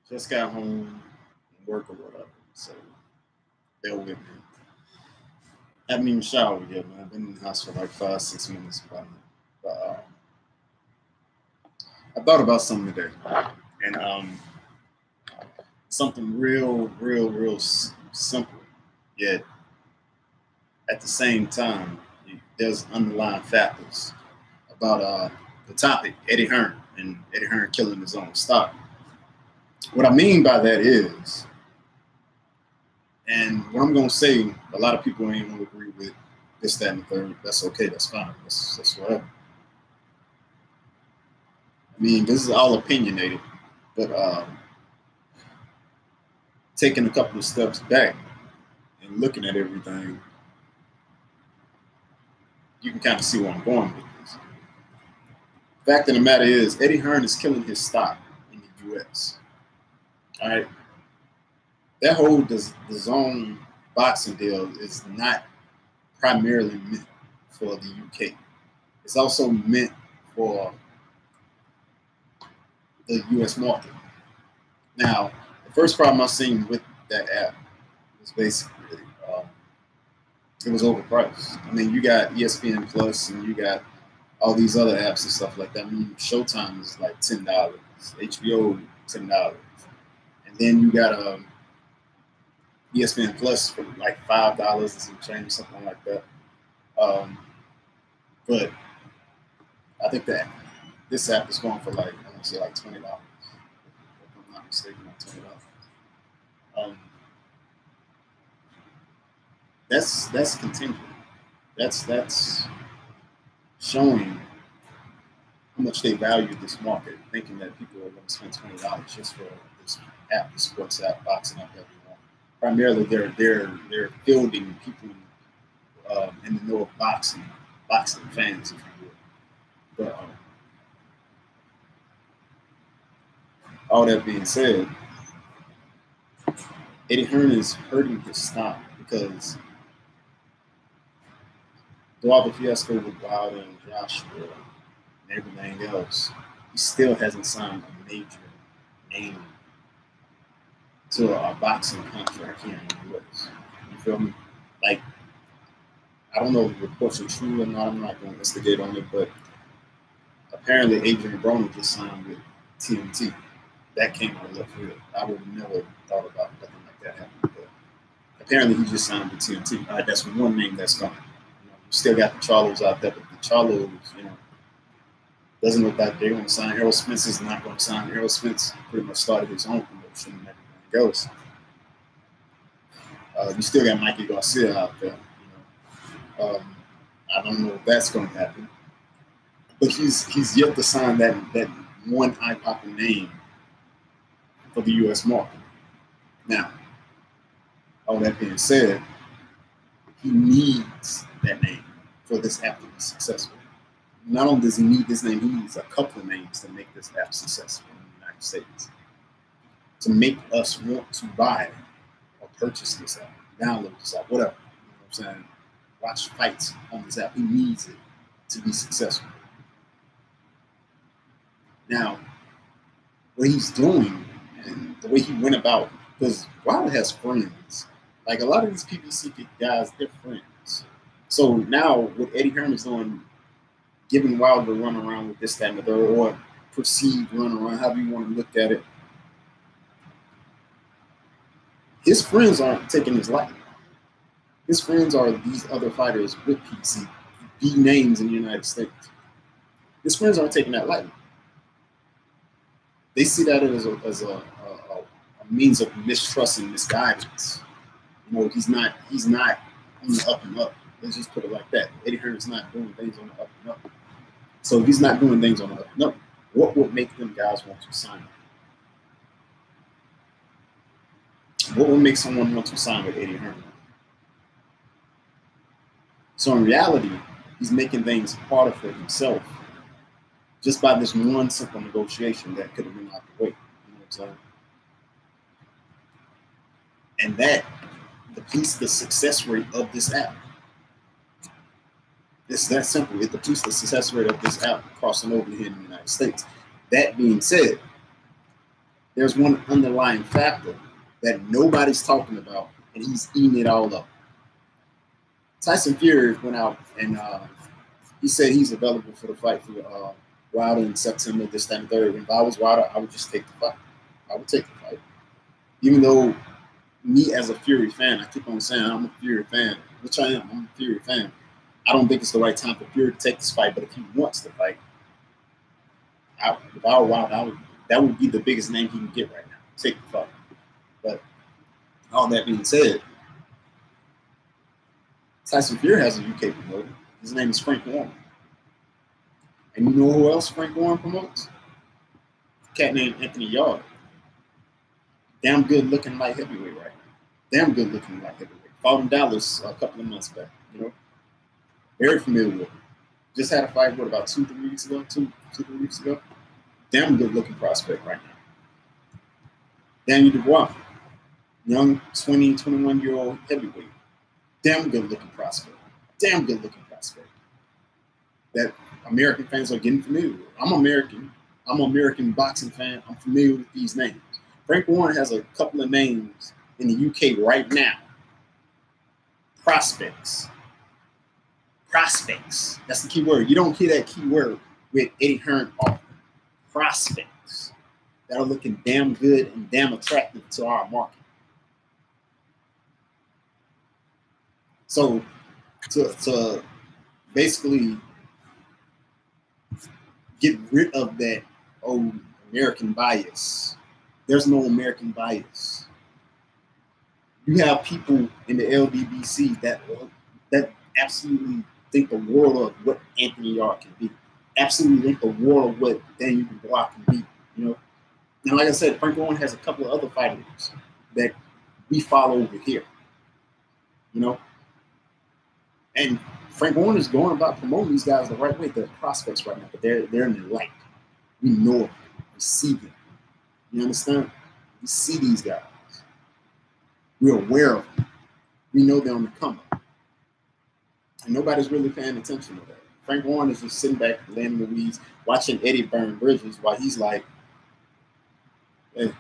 Just got home from work or whatever. So bear with me. Haven't even showered yet, man. I've been in the house for like 5, 6 minutes. But I thought about something today, and something real simple. Yet at the same time, there's underlying factors about the topic, Eddie Hearn, and Eddie Hearn killing his own stock. What I mean by that is, and what I'm going to say, a lot of people ain't going to agree with this, that, and the third. That's okay. That's fine. That's whatever. I mean, this is all opinionated, but taking a couple of steps back and looking at everything, you can kind of see where I'm going with this. Fact of the matter is, Eddie Hearn is killing his stock in the U.S. All right, that whole DAZN boxing deal is not primarily meant for the UK. It's also meant for the US market. Now, the first problem I've seen with that app was basically it was overpriced. I mean, you got ESPN Plus and you got all these other apps and stuff like that. I mean, Showtime is like $10, HBO $10, and then you got ESPN Plus for like $5 and some change, something like that. But I think that this app is going for like, I want to say like $20, if I'm not mistaken, like $20. That's contingent. That's showing how much they value this market, thinking that people are going to spend $20 just for this app, the sports app, boxing app that we want. Primarily, they're fielding people in the know of boxing fans, if you will. But all that being said, Eddie Hearn is hurting his stock because through all the fiasco with Wilder and Joshua and everything else, he still hasn't signed a major name to a boxing contract here in the U.S. You feel me? Like, I don't know if the reports are true or not. I'm not going to investigate on it, but apparently Adrian Broner just signed with TNT. That came out of left field. I would have never thought about nothing like that happening. But apparently he just signed with TNT. All right, that's one name that's gone. You still got the Charlos out there, but the Charlos, doesn't look like they're going to sign. Errol Spence is not going to sign. Errol Spence pretty much started his own promotion and everything else. You still got Mikey Garcia out there. I don't know if that's going to happen, but he's yet to sign that one eye-popping name for the U.S. market. Now, all that being said, he needs that name for this app to be successful. Not only does he need this name, he needs a couple of names to make this app successful in the United States. To make us want to buy or purchase this app, download this app, whatever. You know what I'm saying? Watch fights on this app. He needs it to be successful. Now, what he's doing and the way he went about, because Wilder has friends. Like a lot of these PBC guys, they're friends. So now what Eddie Hearn is doing, giving Wilder a run around with this, that, and the third, or perceived run around, however you want to look at it. His friends aren't taking this lightly. His friends are these other fighters with PC, big names in the United States. His friends aren't taking that lightly. They see that as a means of mistrust and misguidance. He's not on the up and up. Let's just put it like that. Eddie Hearn is not doing things on the up and up. So if he's not doing things on the up and up, what would make them guys want to sign him? What would make someone want to sign with Eddie Hearn? So in reality, he's making things harder for himself just by this one simple negotiation that could have been out the way. You know what I'm saying? And that depletes the success rate of this app. It's that simple. It depletes the success rate of this app crossing over here in the United States. That being said, there's one underlying factor that nobody's talking about, and he's eating it all up. Tyson Fury went out and he said he's available for the fight for Wilder in September, this, that, and third. If I was Wilder, I would just take the fight. I would take the fight. Even though me as a Fury fan, I keep on saying I'm a Fury fan, which I am. I'm a Fury fan. I don't think it's the right time for Fury to take this fight, but if he wants to fight, if I were Wilder, that would be the biggest name he can get right now. Take the fight. But all that being said, Tyson Fury has a UK promoter. His name is Frank Warren. And you know who else Frank Warren promotes? A cat named Anthony Yarde. Damn good looking light heavyweight right now. Damn good looking light heavyweight. Fought in Dallas a couple of months back, you know. Very familiar with him. Just had a fight, about 2-3 weeks ago? 2-3 weeks ago? Damn good looking prospect right now. Daniel Dubois. Young 20, 21-year-old heavyweight. Damn good looking prospect. Damn good looking prospect. That American fans are getting familiar with. I'm American. I'm an American boxing fan. I'm familiar with these names. Frank Warren has a couple of names in the UK right now. Prospects. Prospects. That's the key word. You don't hear that key word with Eddie Hearn often. Prospects that are looking damn good and damn attractive to our market. So to basically get rid of that old American bias. There's no American bias. You have people in the LDBC that absolutely think the world of what Anthony Yarde can be. Absolutely think the world of what Daniel Dubois can be. You know, and like I said, Frank Warren has a couple of other fighters that we follow over here. You know, and Frank Warren is going about promoting these guys the right way. They're prospects right now, but they're in the light. We know them. We see them. You understand? We see these guys. We're aware of them. We know they're on the come up. And nobody's really paying attention to that. Frank Warren is just sitting back, laying in the weeds, watching Eddie burn bridges while he's like, hey,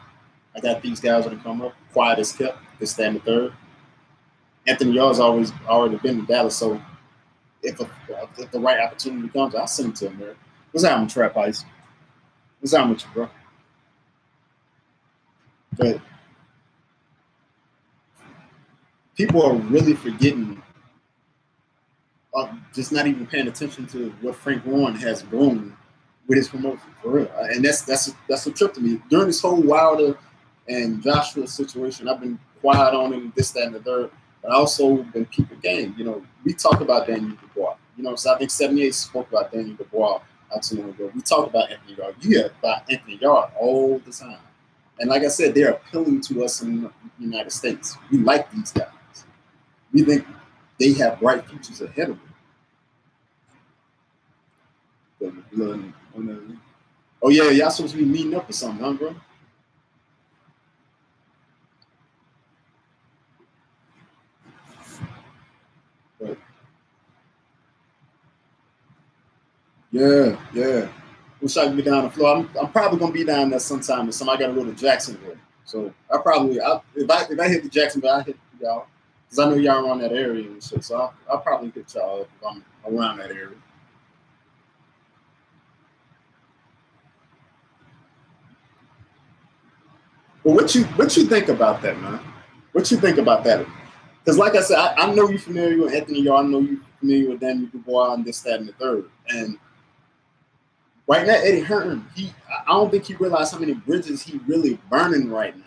I got these guys on the come up. Quiet as kept. This, that, and the third. Anthony Yarde's already been in Dallas, so if the right opportunity comes, I'll send him to him there. What's happening, Trap Ice? What's happening with you, bro? But people are really forgetting, just not even paying attention to what Frank Warren has grown with his promotion, for real. And that's a trip to me. During this whole Wilder and Joshua situation, I've been quiet on him, this, that, and the third. But I also been keeping game. You know, we talk about Daniel Dubois. You know, so I think 78 spoke about Daniel Dubois not too long ago. We talk about Anthony Yarde. You hear about Anthony Yarde all the time. And like I said, they're appealing to us in the United States. We like these guys. We think they have bright futures ahead of them. Oh, yeah, y'all supposed to be meeting up or something, huh, bro? But, yeah. Wish I could be down the floor. I'm probably gonna be down there sometime. And somebody got to go to Jacksonville, so if I hit the Jacksonville, I hit y'all because I know y'all around that area and shit. So I'll probably hit y'all if I'm around that area. But what you think about that, man? What you think about that? Because like I said, I know you're familiar with Anthony Yarde. I know you're familiar with Daniel Dubois and this, that, and the third. And right now, Eddie Hearn, I don't think he realized how many bridges he really burning right now.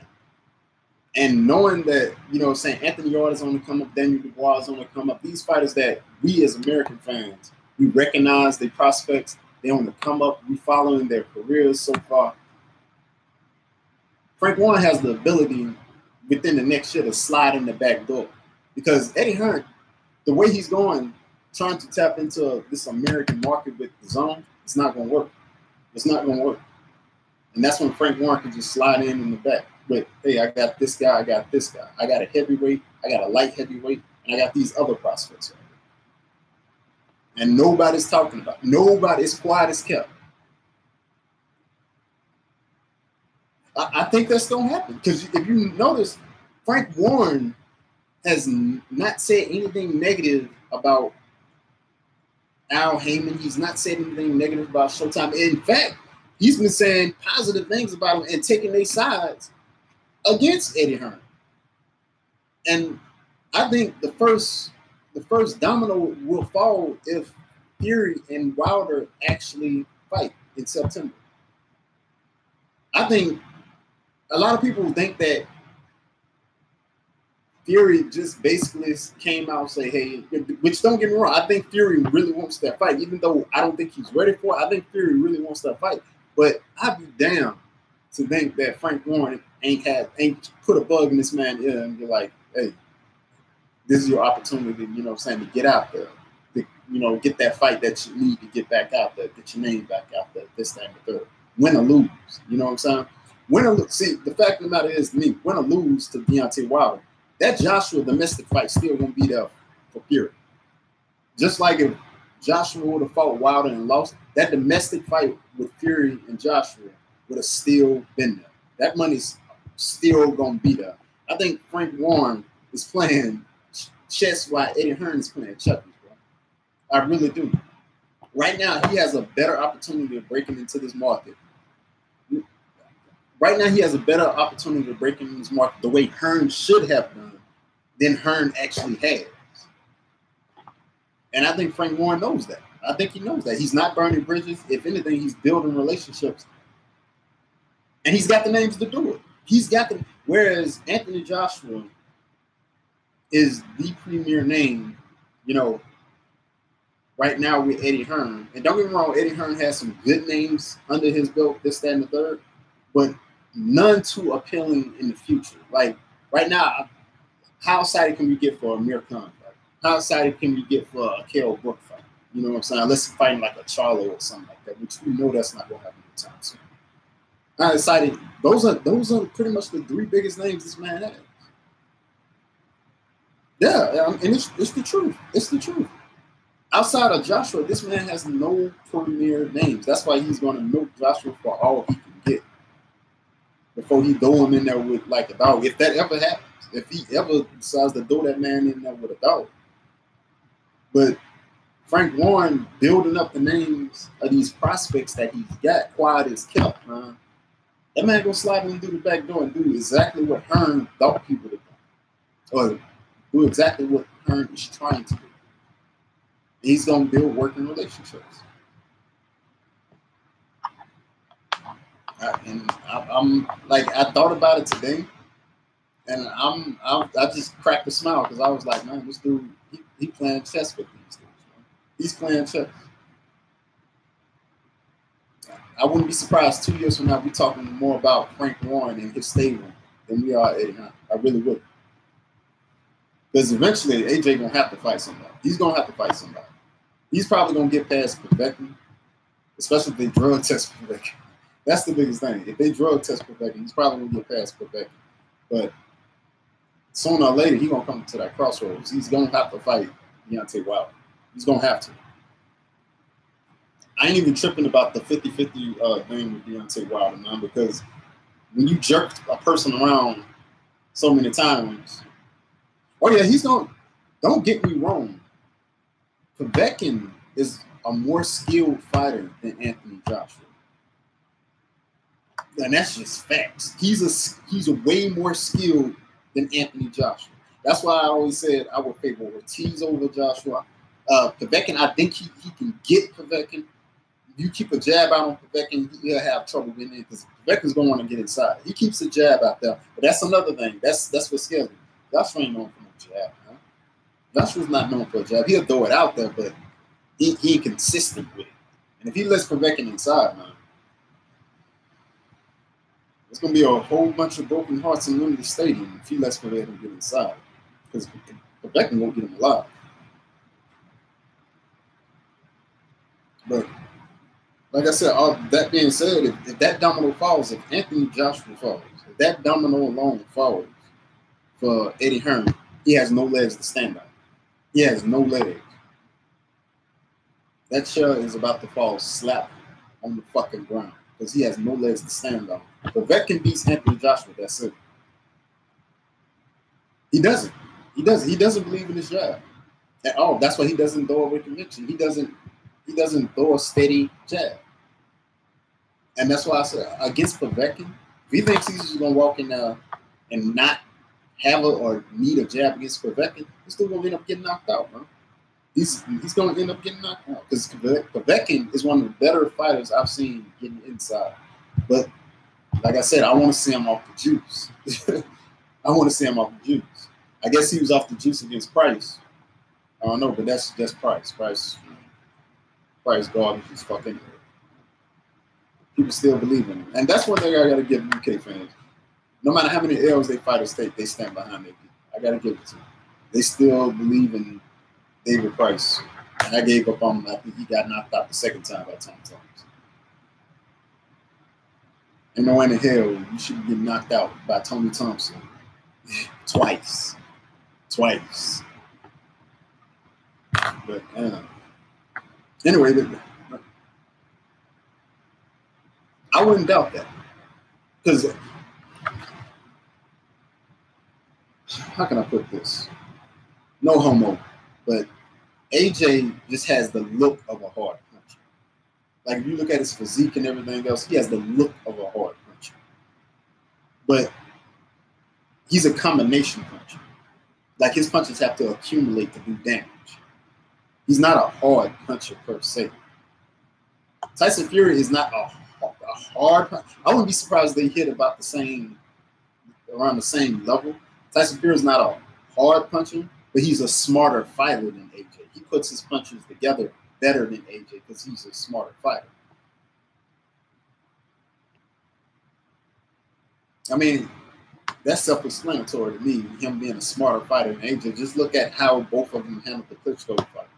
And knowing that, you know, saying Anthony Yarde is on the come up, Daniel Dubois is on the come up, these fighters that we as American fans, we recognize their prospects, they're on the come up, we following their careers so far. Frank Warren has the ability within the next year to slide in the back door. Because Eddie Hearn, the way he's going, trying to tap into this American market with the zone, it's not going to work. It's not going to work. And that's when Frank Warren can just slide in the back. But, hey, I got this guy, I got this guy. I got a heavyweight, I got a light heavyweight, and I got these other prospects right here. And nobody's talking about it. Nobody, it's quiet as kept. I think that's gonna happen because if you notice, Frank Warren has not said anything negative about Al Heyman. He's not said anything negative about Showtime. In fact, he's been saying positive things about him and taking their sides against Eddie Hearn. And I think the first domino will fall if Fury and Wilder actually fight in September. I think a lot of people think that Fury just basically came out and say, hey, which don't get me wrong, I think Fury really wants that fight, even though I don't think he's ready for it. I think Fury really wants that fight. But I'd be down to think that Frank Warren ain't put a bug in this man's ear and be like, hey, this is your opportunity, you know what I'm saying, to get out there. To, you know, get that fight that you need to get back out there, get your name back out there, this, that, and the third. Win or lose, you know what I'm saying? See, the fact of the matter is, to me, win or lose to Deontay Wilder, that Joshua domestic fight still won't be there for Fury. Just like if Joshua would have fought Wilder and lost, that domestic fight with Fury and Joshua would have still been there. That money's still going to be there. I think Frank Warren is playing chess while Eddie Hearn is playing checkers, bro. I really do. Right now, he has a better opportunity of breaking into this market. Right now, he has a better opportunity to break into this market the way Hearn should have done than Hearn actually has. And I think Frank Warren knows that. I think he knows that. He's not burning bridges. If anything, he's building relationships. And he's got the names to do it. He's got the... Whereas Anthony Joshua is the premier name, you know, right now with Eddie Hearn. And don't get me wrong, Eddie Hearn has some good names under his belt, this, that, and the third. But none too appealing in the future. Like, right now, how excited can we get for a Amir Khan fight? How excited can we get for a Kell Brook fight? You know what I'm saying? Unless he's fighting like a Charlo or something like that, which we know that's not going to happen anytime soon. I'm excited. Those are pretty much the three biggest names this man has. Yeah, and it's the truth. It's the truth. Outside of Joshua, this man has no premier names. That's why he's going to milk Joshua for all he can get before he throw him in there with like a dog. If that ever happens, if he ever decides to throw that man in there with a dog. But Frank Warren building up the names of these prospects that he's got quiet as kept, man. That man gonna slide in through the back door and do exactly what Hearn thought people would do, or do exactly what Hearn is trying to do. He's gonna build working relationships. I'm like, I thought about it today, and I just cracked a smile because I was like, man, this dude, he playing chess with these dudes. Man. He's playing chess. I wouldn't be surprised 2 years from now we talking more about Frank Warren and his stable than we are Eddie Hearn. I really would. Because eventually AJ gonna have to fight somebody. He's gonna have to fight somebody. He's probably gonna get past Povetkin, especially if they drug test Povetkin. That's the biggest thing. If they drug test Povetkin, he's probably gonna get past Povetkin. But sooner or later, he's gonna come to that crossroads. He's gonna have to fight Deontay Wilder. He's gonna have to. I ain't even tripping about the 50-50 thing with Deontay Wilder, man, because when you jerk a person around so many times, oh yeah, he's gonna. Don't get me wrong. Povetkin is a more skilled fighter than Anthony Joshua, and that's just facts. He's a way more skilled than Anthony Joshua. That's why I always said I would favor Ortiz over Joshua. Povetkin, I think he can get Povetkin. You keep a jab out on Povetkin, he'll have trouble getting in because Povetkin's gonna want to get inside. He keeps a jab out there, but that's another thing. That's what scares me. Joshua ain't known for no jab, man. Joshua's not known for a jab. He'll throw it out there, but he ain't consistent with it. And if he lets Povetkin inside, man, there's gonna be a whole bunch of broken hearts in Wembley Stadium if he lets Povetkin get inside, because Povetkin won't get him alive. But like I said, all that being said, if that domino falls, if Anthony Joshua falls, if that domino alone falls for Eddie Hearn, he has no legs to stand on. He has no legs. That chair is about to fall slap on the fucking ground because he has no legs to stand on. Povetkin beats Anthony Joshua. That's it. He doesn't. He doesn't. He doesn't believe in his jab at all. That's why he doesn't throw a with conviction. He doesn't throw a steady jab. And that's why I said against Povetkin, if he thinks he's just gonna walk in there and not have a or need a jab against Povetkin, he's still gonna end up getting knocked out, bro. He's gonna end up getting knocked out because Povetkin is one of the better fighters I've seen getting inside. But like I said, I want to see him off the juice. I want to see him off the juice. I guess he was off the juice against Price. I don't know, but that's Price. Price garbage is fucking. People still believe in him, and that's one thing I gotta give UK fans. No matter how many L's they fighters take, they stand behind their people. I gotta give it to them. They still believe in David Price, and I gave up on him after he got knocked out the second time by Tom Thomas. And no way in hell you should get knocked out by Tony Thompson twice. But anyway, I wouldn't doubt that because how can I put this? No homo, but AJ just has the look of a hard puncher. Like if you look at his physique and everything else, he has the look of a hard puncher. But he's a combination puncher. Like his punches have to accumulate to do damage. He's not a hard puncher per se. Tyson Fury is not a hard puncher. I wouldn't be surprised if they hit about around the same level. Tyson Fury is not a hard puncher, but he's a smarter fighter than AJ. He puts his punches together better than AJ because he's a smarter fighter. I mean, that's self-explanatory to me, him being a smarter fighter than AJ. Just look at how both of them handled the Klitschko fight.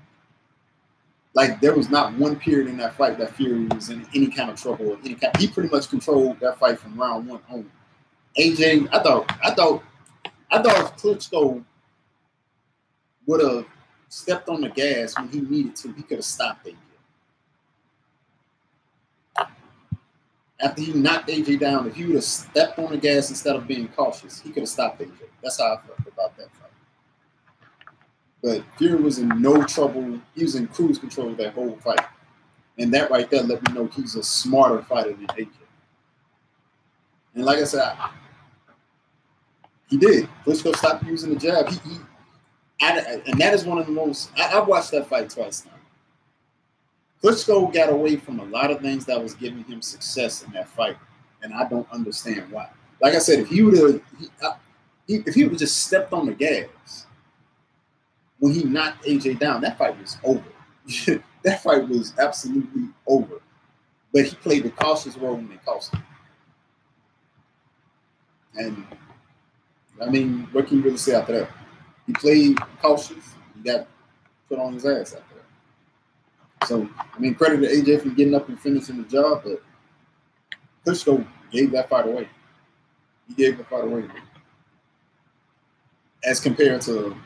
Like, there was not one period in that fight that Fury was in any kind of trouble or any kind. He pretty much controlled that fight from round one on. AJ, I thought if Klitschko would have stepped on the gas when he needed to, he could have stopped AJ. After he knocked AJ down, if he would have stepped on the gas instead of being cautious, he could have stopped AJ. That's how I felt about that fight. But Fury was in no trouble. He was in cruise control that whole fight. And that right there let me know he's a smarter fighter than AJ. And like I said, he did. Klitschko stopped using the jab. And that is one of the most... I've watched that fight twice now. Klitschko got away from a lot of things that was giving him success in that fight. And I don't understand why. Like I said, if he would have just stepped on the gas when he knocked AJ down, that fight was over. That fight was absolutely over. But he played the cautious role when they cost him. And, I mean, what can you really say after that? He played cautious. He got put on his ass after that. So, I mean, credit to AJ for getting up and finishing the job, but Klitschko gave that fight away. He gave the fight away. As compared to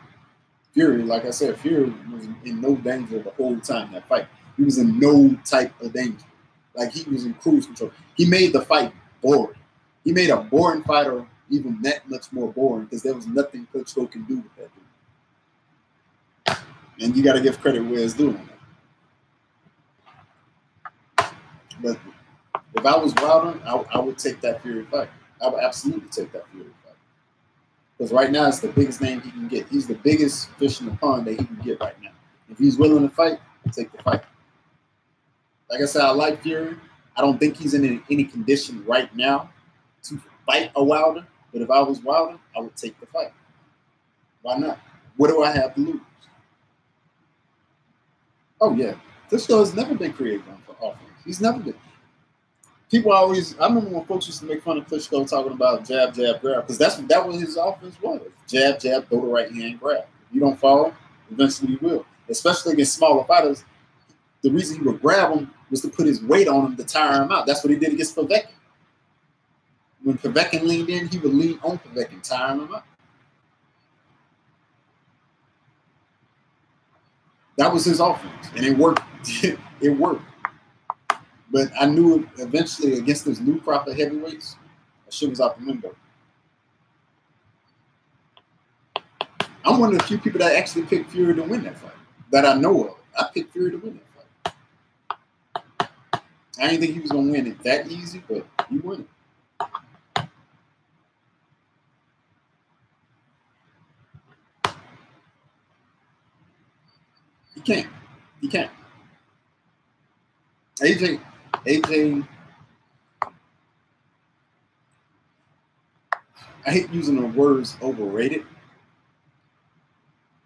Fury, like I said, Fury was in no danger the whole time in that fight. He was in no type of danger. Like, he was in cruise control. He made the fight boring. He made a boring fighter even that much more boring because there was nothing Klitschko can do with that dude. And you got to give credit where it's due on that. But if I was Wilder, I would take that Fury fight. I would absolutely take that Fury fight. Because right now, it's the biggest name he can get. He's the biggest fish in the pond that he can get right now. If he's willing to fight, I'll take the fight. Like I said, I like Fury. I don't think he's in any condition right now to fight a Wilder. But if I was Wilder, I would take the fight. Why not? What do I have to lose? Oh, yeah. Klitschko has never been creative on offense. He's never been. People always, I remember when folks used to make fun of Klitschko talking about jab, jab, grab, because that was his offense was. Jab, jab, throw the right hand, grab. If you don't fall, eventually you will. Especially against smaller fighters, the reason he would grab him was to put his weight on him to tire him out. That's what he did against Povetkin. When Povetkin leaned in, he would lean on Povetkin, tiring him up. That was his offense, and it worked. It worked. But I knew eventually against those new crop of heavyweights, that shit was out the window. I'm one of the few people that actually picked Fury to win that fight that I know of. I picked Fury to win that fight. I didn't think he was gonna win it that easy, but he won it. He can't. He can't. AJ, I hate using the words overrated,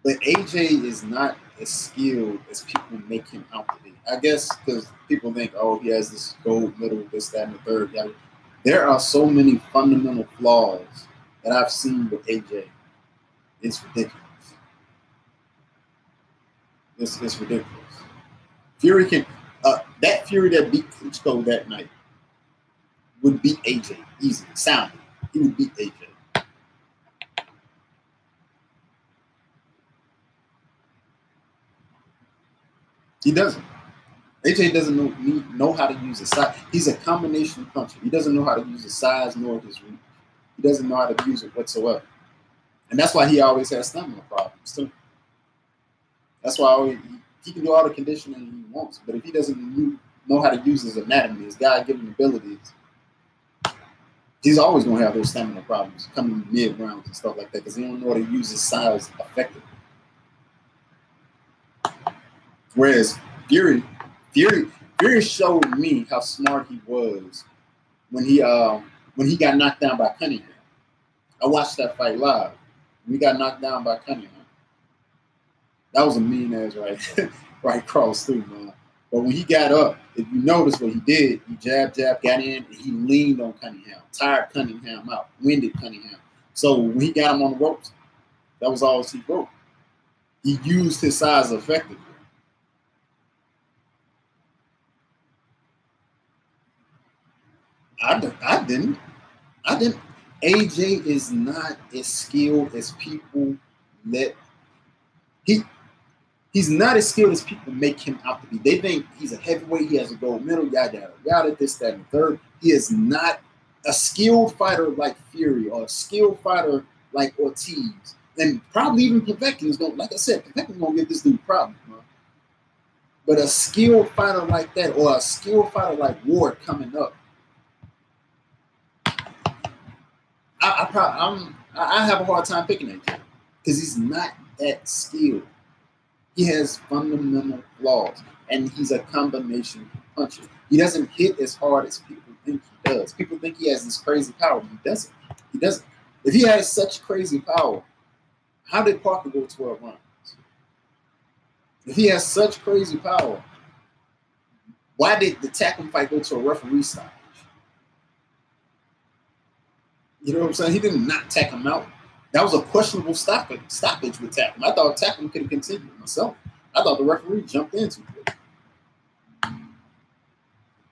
but AJ is not as skilled as people make him out to be. I guess because people think, oh, he has this gold medal, this, that, and the third. Yeah. There are so many fundamental flaws that I've seen with AJ. It's ridiculous. It's ridiculous. Fury can that Fury that beat Klitschko that night would beat AJ easily, soundly. He would beat AJ. He doesn't. AJ doesn't know how to use his size. He's a combination puncher. He doesn't know how to use his size nor his reach. He doesn't know how to use it whatsoever. And that's why he always has stamina problems too. That's why he can do all the conditioning he wants, but if he doesn't know how to use his anatomy, his God-given abilities, he's always going to have those stamina problems coming mid-rounds and stuff like that because he don't know how to use his size effectively. Whereas Fury showed me how smart he was when he got knocked down by Cunningham. I watched that fight live. When he got knocked down by Cunningham. That was a mean ass right cross too, man. But when he got up, if you notice what he did, he jab, got in, and he leaned on Cunningham, tired Cunningham out, winded Cunningham. So when he got him on the ropes, that was all he broke. He used his size effectively. I didn't. AJ is not as skilled as people let. He's not as skilled as people make him out to be. They think he's a heavyweight, he has a gold medal, yada, yada, this, that, and the third. He is not a skilled fighter like Fury or a skilled fighter like Ortiz. And probably even Povetkin is going to, like I said, Povetkin going to give this dude problems, man. But a skilled fighter like that or a skilled fighter like Ward coming up, I have a hard time picking that kid because he's not that skilled. He has fundamental flaws, and he's a combination puncher. He doesn't hit as hard as people think he does. People think he has this crazy power. He doesn't. He doesn't. If he has such crazy power, how did Parker go 12 rounds? If he has such crazy power, why did the Takam fight go to a referee stoppage? You know what I'm saying? He didn't not tap him out. That was a questionable stoppage with Takam. I thought Takam could have continued myself. I thought the referee jumped into it.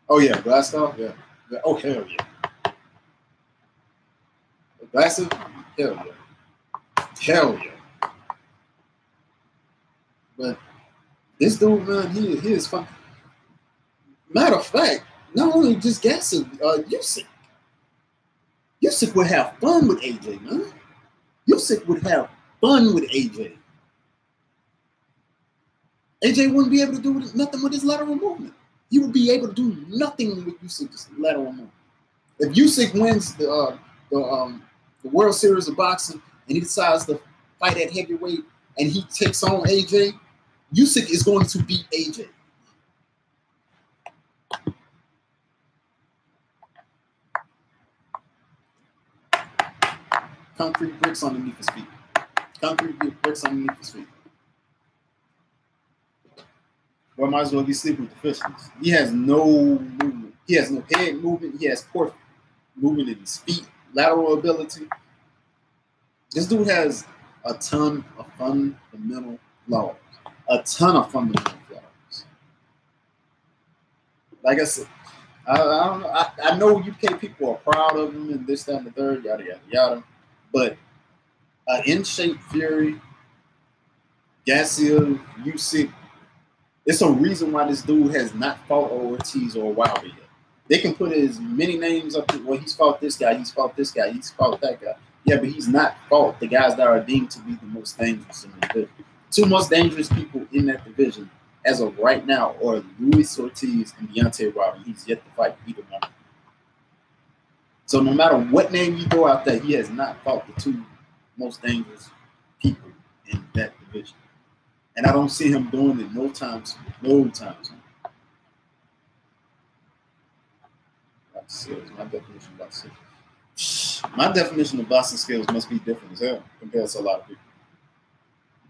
Oh, yeah. Glasgow? Yeah. Oh, hell yeah. Glasgow? Hell yeah. Hell yeah. But this dude, man, he is fun. Matter of fact, not only just Gasson, Usyk would have fun with AJ, man. Usyk would have fun with AJ. AJ wouldn't be able to do nothing with his lateral movement. He would be able to do nothing with Usyk's lateral movement. If Usyk wins the World Series of Boxing and he decides to fight at heavyweight and he takes on AJ, Usyk is going to beat AJ. Concrete bricks underneath his feet. Concrete bricks underneath his feet. Well, might as well be sleeping with the fishes. He has no movement. He has no head movement. He has poor movement in his feet, lateral ability. This dude has a ton of fundamental flaws. A ton of fundamental flaws. Like I said, I don't know. I know UK people are proud of him and this, that, and the third, yada, yada, yada. But in shape Fury, Gassio, Usyk, It's a reason why this dude has not fought Ortiz or Wilder yet. They can put as many names up. Well, he's fought this guy, he's fought this guy, he's fought that guy. Yeah, but he's not fought the guys that are deemed to be the most dangerous in the division. Two most dangerous people in that division as of right now are Luis Ortiz and Deontay Wilder. He's yet to fight either one. So no matter what name you throw out there, he has not fought the two most dangerous people in that division. And I don't see him doing it no time soon. No time soon. My definition of boxing skills. My definition of boxing skills must be different as hell compared to a lot of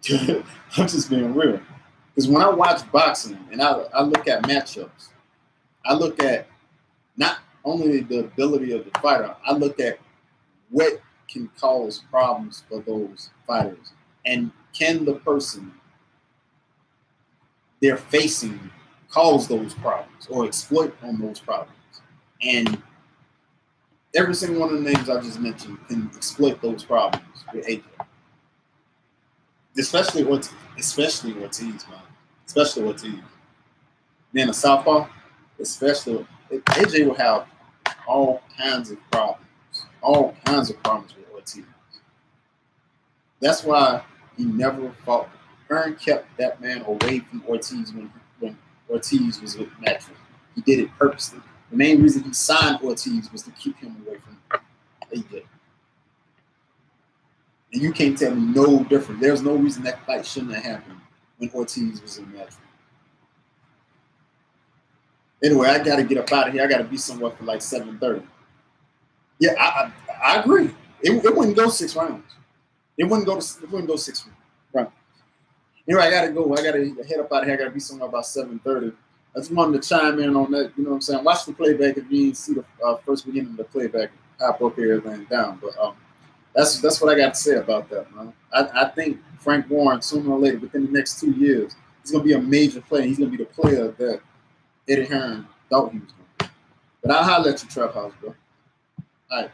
people. I'm just being real. Because when I watch boxing and I look at matchups, I look at not only the ability of the fighter, I look at what can cause problems for those fighters. And can the person they're facing cause those problems or exploit on those problems? And every single one of the names I just mentioned can exploit those problems with AJ. Especially Ortiz, man. Especially Ortiz. Being a southpaw, especially AJ will have all kinds of problems. All kinds of problems with Ortiz. That's why he never fought. Hearn kept that man away from Ortiz when Ortiz was with Matchroom. He did it purposely. The main reason he signed Ortiz was to keep him away from AJ. And you can't tell me no different. There's no reason that fight shouldn't have happened when Ortiz was in Matchroom. Anyway, I got to get up out of here. I got to be somewhere for like 7:30. Yeah, I agree. It wouldn't go 6 rounds. It wouldn't go 6 rounds. Anyway, I got to go. I got to head up out of here. I got to be somewhere about 7:30. I just wanted to chime in on that. You know what I'm saying? Watch the playback if you didn't see the first beginning of the playback. I broke everything down. But that's what I got to say about that, man. I think Frank Warren, sooner or later, within the next 2 years, he's going to be a major player. He's going to be the player that Eddie Hearn thought he was going to be. But I'll holler at you, Trap House, bro. All right.